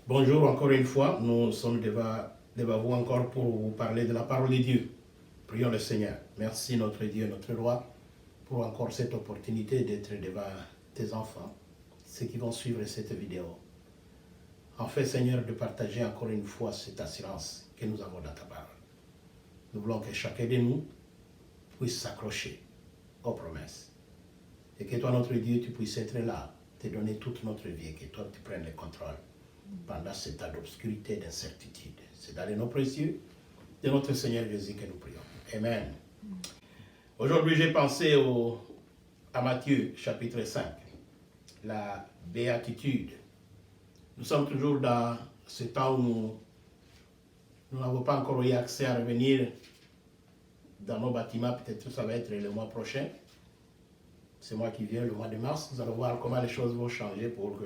Bonjour encore une fois, nous sommes devant vous encore pour vous parler de la parole de Dieu. Prions le Seigneur. Merci notre Dieu, notre roi, pour encore cette opportunité d'être devant tes enfants, ceux qui vont suivre cette vidéo. En fait, Seigneur, de partager encore une fois cette assurance que nous avons dans ta parole. Nous voulons que chacun de nous puisse s'accrocher aux promesses. Et que toi, notre Dieu, tu puisses être là, te donner toute notre vie, et que toi, tu prennes le contrôle pendant cet état d'obscurité, d'incertitude. C'est dans les noms précieux de notre Seigneur Jésus que nous prions. Amen. Aujourd'hui, j'ai pensé à Matthieu, chapitre 5, la béatitude. Nous sommes toujours dans ce temps où nous n'avons pas encore eu accès à revenir dans nos bâtiments. Peut-être que ça va être le mois prochain. C'est moi qui viens, le mois de mars. Nous allons voir comment les choses vont changer pour que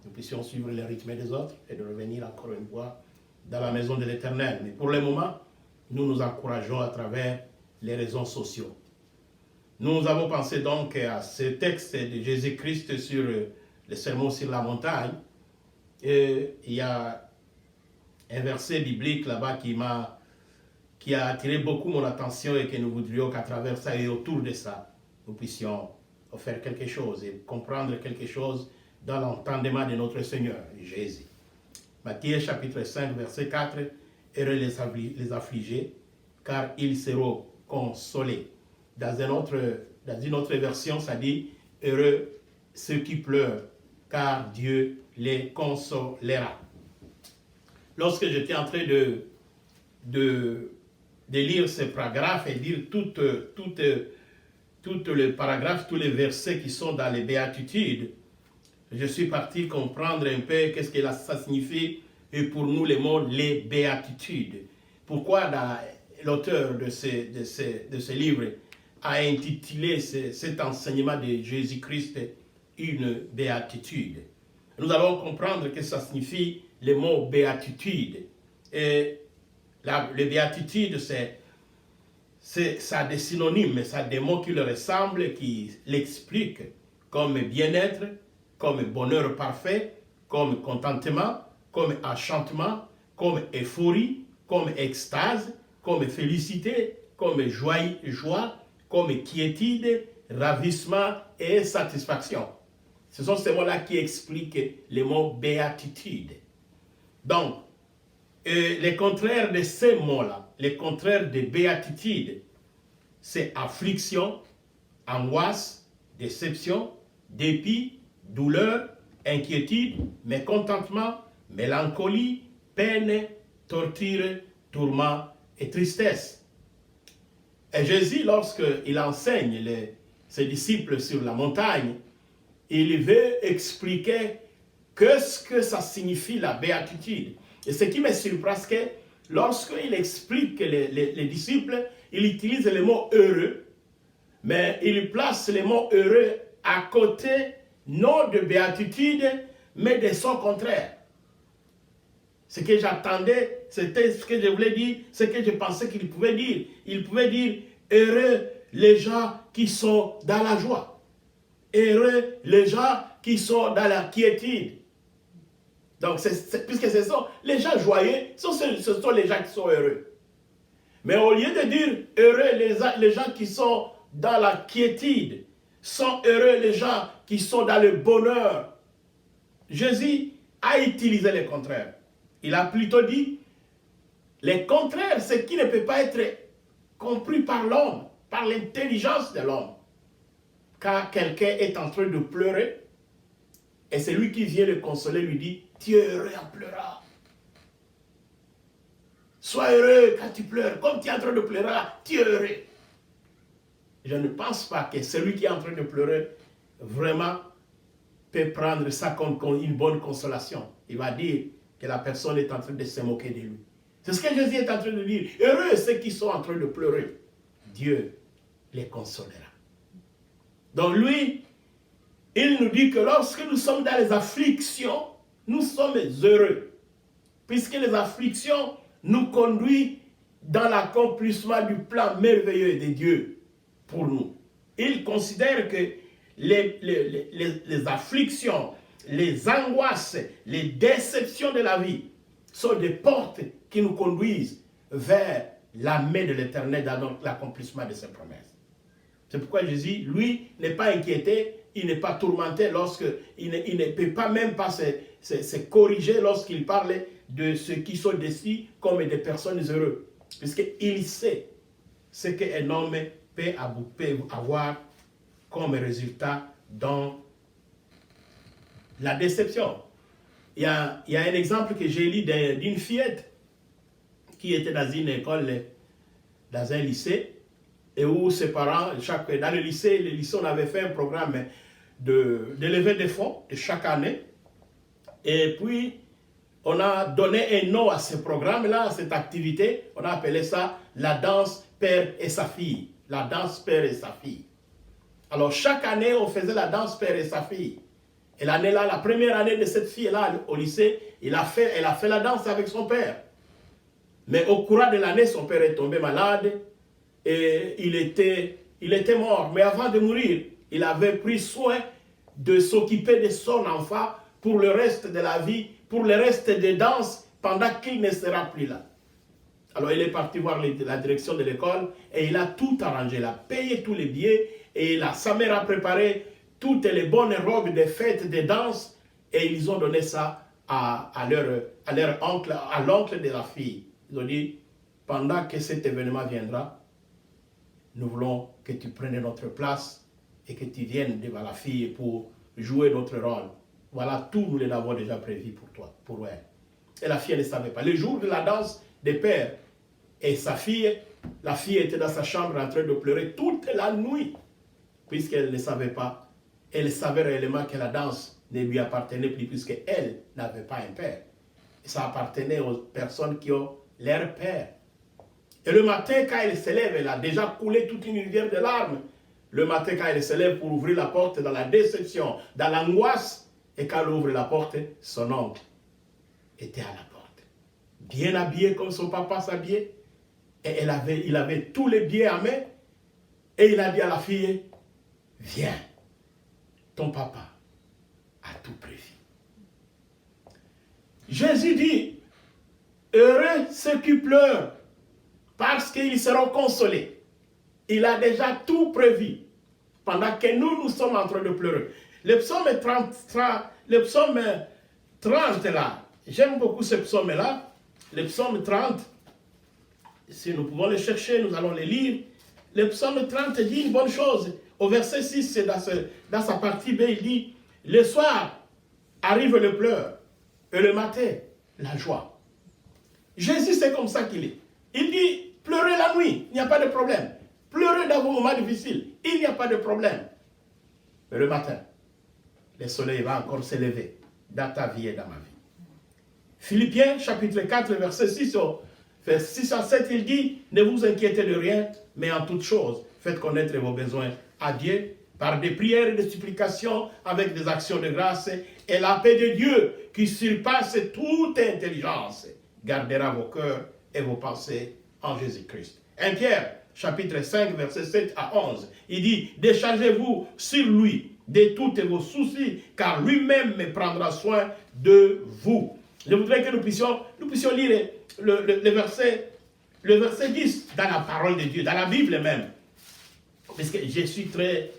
nous puissions suivre le rythme des autres et de revenir encore une fois dans la maison de l'Éternel. Mais pour le moment, nous nous encourageons à travers les réseaux sociaux. Nous avons pensé donc à ce texte de Jésus-Christ sur le sermon sur la montagne. Et il y a un verset biblique là-bas qui a attiré beaucoup mon attention et que nous voudrions qu'à travers ça et autour de ça, nous puissions faire quelque chose et comprendre quelque chose dans l'entendement de notre Seigneur Jésus. Matthieu chapitre 5 verset 4, « Heureux les affligés, car ils seront consolés. » Dans une autre version, ça dit « Heureux ceux qui pleurent, car Dieu les consolera. » Lorsque j'étais en train de lire ce paragraphe et lire tout le paragraphe, tous les versets qui sont dans les béatitudes, je suis parti comprendre un peu qu'est-ce que ça signifie et pour nous les mots les béatitudes. Pourquoi l'auteur de ce livre a intitulé cet enseignement de Jésus-Christ une béatitude. Nous allons comprendre que ça signifie le mot béatitude. Et les béatitudes, ça a des synonymes, ça a des mots qui le ressemblent, qui l'expliquent, comme bien-être, comme bonheur parfait, comme contentement, comme enchantement, comme euphorie, comme extase, comme félicité, comme joie, comme quiétude, ravissement et satisfaction. Ce sont ces mots-là qui expliquent les mots béatitude. Donc, les contraires de ces mots-là, les contraires de béatitude, c'est affliction, angoisse, déception, dépit, douleur, inquiétude, mécontentement, mélancolie, peine, torture, tourment et tristesse. Et Jésus, lorsqu'il enseigne ses disciples sur la montagne, il veut expliquer qu'est-ce que ça signifie la béatitude. Et ce qui me surprend, c'est que lorsqu'il explique les disciples, il utilise le mot heureux, mais il place le mot heureux à côté, non de béatitude, mais de son contraire. Ce que j'attendais, c'était ce que je voulais dire, ce que je pensais qu'il pouvait dire. Il pouvait dire heureux les gens qui sont dans la joie. Heureux les gens qui sont dans la quiétude. Donc, puisque ce sont les gens joyeux, ce sont les gens qui sont heureux. Mais au lieu de dire heureux les gens qui sont dans la quiétude, sont heureux les gens qui sont dans le bonheur, Jésus a utilisé le contraire. Il a plutôt dit, le contraire, c'est qui ne peut pas être compris par l'homme, par l'intelligence de l'homme. Car quelqu'un est en train de pleurer, et c'est lui qui vient le consoler, lui dit, tu es heureux en pleurant. Sois heureux quand tu pleures. Comme tu es en train de pleurer, tu es heureux. Je ne pense pas que celui qui est en train de pleurer vraiment peut prendre ça comme une bonne consolation. Il va dire que la personne est en train de se moquer de lui. C'est ce que Jésus est en train de dire. Heureux ceux qui sont en train de pleurer. Dieu les consolera. Donc lui, il nous dit que lorsque nous sommes dans les afflictions, nous sommes heureux. Puisque les afflictions nous conduisent dans l'accomplissement du plan merveilleux de Dieu pour nous. Il considère que les afflictions, les angoisses, les déceptions de la vie sont des portes qui nous conduisent vers la main de l'Éternel dans l'accomplissement de ses promesses. C'est pourquoi Jésus, lui, n'est pas inquiété, il n'est pas tourmenté lorsqu'il ne peut pas même pas se corriger lorsqu'il parle de ceux qui sont déçus comme des personnes heureuses. Puisqu'il sait ce qu'un homme peut avoir comme résultat dans la déception. Il y a un exemple que j'ai lu d'une fillette qui était dans une école, dans un lycée, et où ses parents, dans le lycée, on avait fait un programme de levée de fonds de chaque année. Et puis, on a donné un nom à ce programme-là, à cette activité. On a appelé ça la danse père et sa fille. La danse père et sa fille. Alors, chaque année, on faisait la danse père et sa fille. Et l'année-là, la première année de cette fille-là au lycée, elle a fait la danse avec son père. Mais au courant de l'année, son père est tombé malade et il était mort. Mais avant de mourir, il avait pris soin de s'occuper de son enfant pour le reste de la vie, pour le reste des danses, pendant qu'il ne sera plus là. Alors il est parti voir la direction de l'école et il a tout arrangé. Il a payé tous les billets et sa mère a préparé toutes les bonnes robes de fêtes, de danses, et ils ont donné ça à leur oncle, à l'oncle de la fille. Ils ont dit, pendant que cet événement viendra, nous voulons que tu prennes notre place et que tu viennes devant la fille pour jouer notre rôle. Voilà, tout nous l'avons déjà prévu pour toi, pour elle. Et la fille ne savait pas. Le jour de la danse des pères et sa fille, la fille était dans sa chambre en train de pleurer toute la nuit, puisqu'elle ne savait pas. Elle savait réellement que la danse ne lui appartenait plus, puisqu'elle n'avait pas un père. Et ça appartenait aux personnes qui ont leur père. Et le matin, quand elle se lève, elle a déjà coulé toute une rivière de larmes. Le matin, quand elle se lève pour ouvrir la porte dans la déception, dans l'angoisse, et quand elle ouvre la porte, son oncle était à la porte. Bien habillé comme son papa s'habillait. Et il avait tous les billets à main. Et il a dit à la fille, viens, ton papa a tout prévu. Jésus dit, heureux ceux qui pleurent, parce qu'ils seront consolés. Il a déjà tout prévu, pendant que nous sommes en train de pleurer. Le psaume 30 là, j'aime beaucoup ce psaume-là, le psaume 30, si nous pouvons le chercher, nous allons le lire. Le psaume 30 dit une bonne chose. Au verset 6, c'est dans sa partie B, il dit, le soir arrive le pleur, et le matin, la joie. Jésus, c'est comme ça qu'il est. Il dit, pleurez la nuit, il n'y a pas de problème. Pleurez dans vos moments difficiles, il n'y a pas de problème. Mais le matin, le soleil va encore se lever dans ta vie et dans ma vie. Philippiens, chapitre 4, verset 6 à 7, il dit, ne vous inquiétez de rien, mais en toute chose, faites connaître vos besoins à Dieu par des prières et des supplications avec des actions de grâce, et la paix de Dieu qui surpasse toute intelligence gardera vos cœurs et vos pensées en Jésus-Christ. 1 Pierre, chapitre 5, verset 7 à 11, il dit, déchargez-vous sur lui de tous vos soucis, car lui-même prendra soin de vous. Je voudrais que nous puissions lire le verset 10 dans la parole de Dieu, dans la Bible même. Parce que je suis très,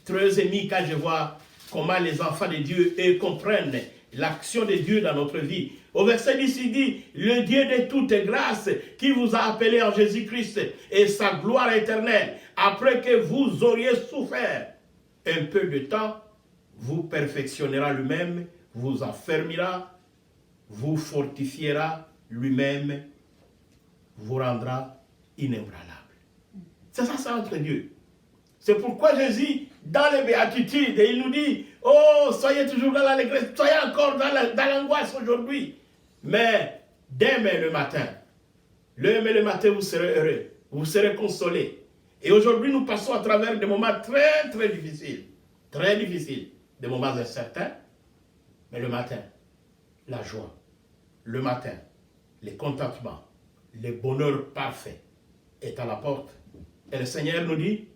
très ému quand je vois comment les enfants de Dieu comprennent l'action de Dieu dans notre vie. Au verset 10, il dit, le Dieu de toute grâce qui vous a appelé en Jésus-Christ et sa gloire éternelle, après que vous auriez souffert un peu de temps, vous perfectionnera lui-même, vous affermira, vous fortifiera lui-même, vous rendra inébranlable. C'est ça, c'est entre Dieu. C'est pourquoi Jésus, dans les béatitudes, il nous dit, oh, soyez toujours dans l'allégresse, soyez encore dans l'angoisse aujourd'hui. Mais demain le matin, vous serez heureux, vous serez consolés. Et aujourd'hui, nous passons à travers des moments très, très difficiles, des moments incertains. Mais le matin, la joie, le matin, le contentement, le bonheur parfait est à la porte. Et le Seigneur nous dit,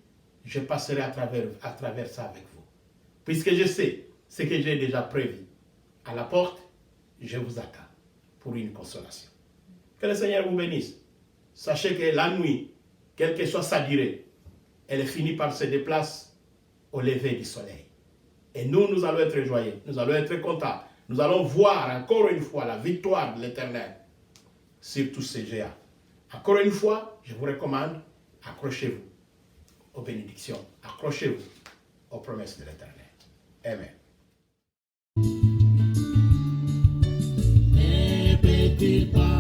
je passerai à travers ça avec vous. Puisque je sais ce que j'ai déjà prévu. À la porte, je vous attends pour une consolation. Que le Seigneur vous bénisse. Sachez que la nuit, quelle que soit sa durée, elle finit par se déplacer au lever du soleil. Et nous allons être joyeux, nous allons être contents. Nous allons voir encore une fois la victoire de l'Éternel sur tous ces géants. Encore une fois, je vous recommande, accrochez-vous aux bénédictions, accrochez-vous aux promesses de l'Éternel. Amen. Petit pas.